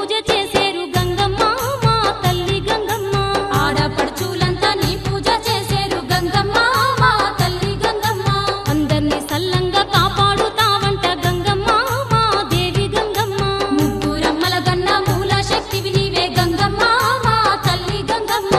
పూజ చేసేరు గంగమ్మ మా తల్లి గంగమ్మ ఆడపడుచులంతా నీ పూజ చేసేరు గంగమ్మ మా తల్లి గంగమ్మ అందర్నీ సల్లంగా కాపాడుతావంట గంగమ్మ మా దేవి గంగమ్మ ముగ్గురమ్మల గన్న మూల శక్తివి నీవే గంగమ్మ మా తల్లి గంగమ్మ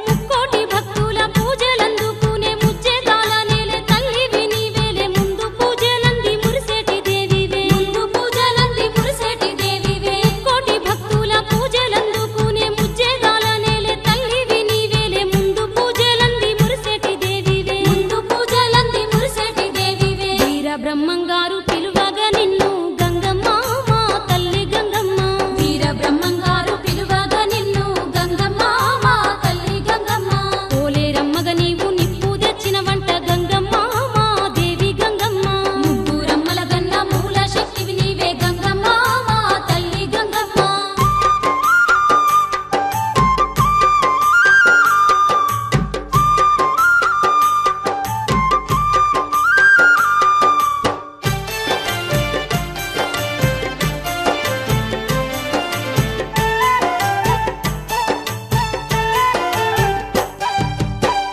ముక్కోటి భక్తుల పూజలందుకునే ముచ్చేదాల నేలే తల్లివి నీవేలే ముందు పూజలంది మురిసేటి దేవివే ముందు పూజలంది మురిసేటి దేవివే ముక్కోటి భక్తుల పూజలందుకునే ముచ్చేదాల నేలే తల్లివి నీవేలే ముందు పూజలంది మురిసేటి దేవివే ముందు పూజలంది మురిసేటి దేవివే వీర బ్రహ్మంగారు పిలువగా నిన్ను గంగమ్మ మా తల్లి గంగమ్మ వీర బ్రహ్మంగారు పిలువగా నిన్ను గంగమ్మ మా తల్లి గంగమ్మ పోలేరమ్మగ నీవు నిప్పు తెచ్చిన వంట గంగమ్మ మా దేవి గంగమ్మ ముగ్గురమ్మల గన్న మూల శక్తివి నీవే గంగమ్మ మా తల్లి గంగమ్మ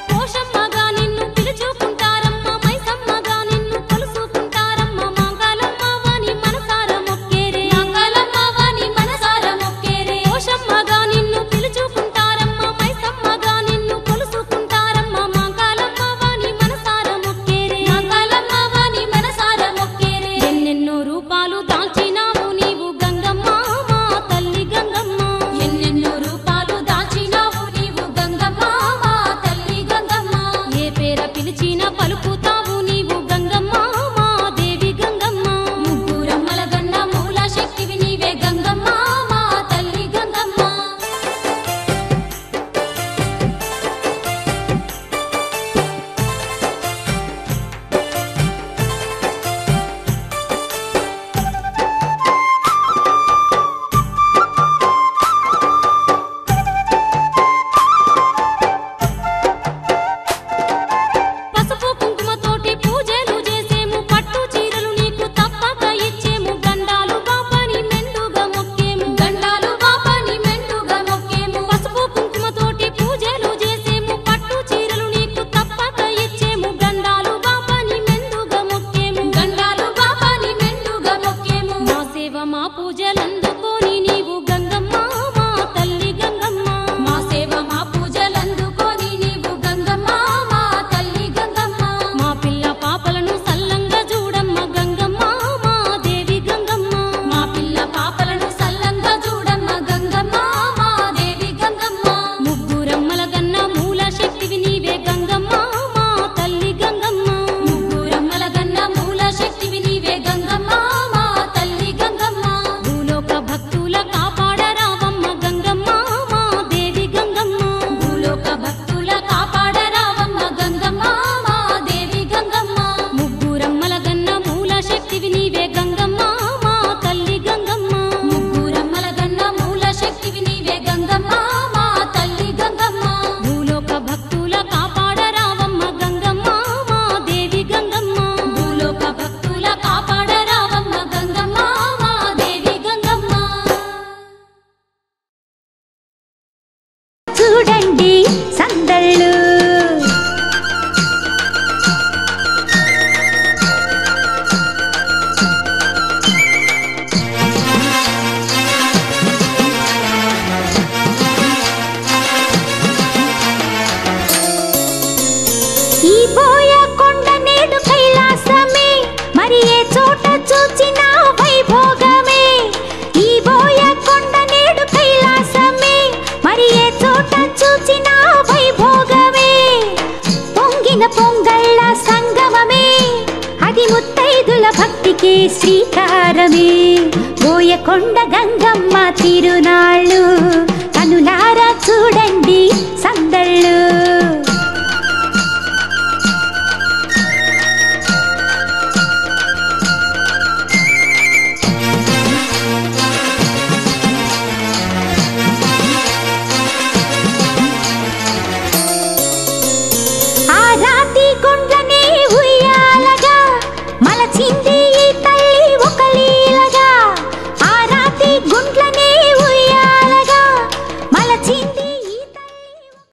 పోషమ్మగా నిన్ను పిలుచుకుంటారమ్మ మైసమ్మగా నిన్ను కొలుసుకుంటారమ్మ మంగళమ్మ వాని మనసార మొక్కేరే మంగళమ్మ వాని మనసార మొక్కేరే పోషమ్మగా నిన్ను పిలుచుకుంటారమ్మ మైసమ్మగా నిన్ను కొలుసుకుంటారమ్మ మంగళమ్మ వాని మనసార మొక్కేరే మంగళమ్మ వాని మనసార మొక్కేరే ఎన్నెన్నో రూపాలు దాల్చినావు నీవు గంగమ్మ మా తల్లి గంగమ్మ ఎన్నెన్నో రూపాలు దాల్చినావు నీవు గంగమ్మ మా తల్లి గంగమ్మ ఏ పేర పిలిచిన పలుకుతావు నీవు గంగమ్మ మా దేవి గంగమ్మ ముగ్గురమ్మల గన్న మూల శక్తివి నీవే గంగమ్మ మా తల్లి గంగమ్మ పసుపు కుంకుమతోటి పూజలు చేసేము పట్టు చీరలు నీకు తప్పక ఇచ్చేము గండాలు బాపని మెండుగా మొక్కేము గండాలు బాపని మెండుగా మొక్కేము పసుపు కుంకుమతోటి పూజలు చేసేము పట్టు చీరలు నీకు తప్పక ఇచ్చేము గండాలు బాపని మెండుగా మొక్కేము గండాలు బాపని మెండుగా మొక్కేము మా సేవ మా పూజలందుకొని నీవు గంగమ్మ మా తల్లి గంగమ్మ మా సేవ మా పూజలందుకొని నీవు గంగమ్మ మా తల్లి గంగమ్మ మా పిల్ల పాపలను సల్లంగా చూడమ్మ గంగమ్మ మా దేవి గంగమ్మ మా పిల్ల పాపలను సల్లంగా చూడమ్మ గంగమ్మ మా దేవి గంగమ్మ ముగ్గురమ్మల గన్న మూల శక్తివి నీవే గంగమ్మ మా తల్లి గంగమ్మ ముగ్గురమ్మల గన్న మూల శక్తివి నీవే గంగమ్మ మా తల్లి గంగమ్మ భూలోక భక్తుల కాపాడరావమ్మ గంగమ్మ మా దేవి గంగమ్మ భూలోక భక్తుల కాపాడరావమ్మ గంగమ్మ మా దేవి గంగమ్మ ముగ్గురమ్మల గన్న మూల శక్తివి నీవే గంగమ్మ మా తల్లి గంగమ్మ ముగ్గురమ్మల గన్న మూల శక్తివి నీవే గంగమ్మ మా తల్లి గంగమ్మ భూలోక భక్తుల కాపాడరావమ్మ గంగమ్మ మా దేవి గంగమ్మ భూలోక భక్తుల కాపాడరావమ్మ గంగమ్మ మా దేవి గంగమ్మ చూడండి సందళ్ళు ఈ బోయ కొండ నేడు కైలాసమే మరి ఏ చోట చూచినా వైభోగమే ఈ బోయ కొండ నేడు కైలాసమే మరి ఏ చోట చూచినా వైభోగమే పొంగిన పొంగళ్ళ సంగమమే అది ముత్తైదుల భక్తికి శ్రీకారమే బోయకొండ గంగమ్మ తిరునాళ్ళు కనులారా చూడండి సందళ్ళు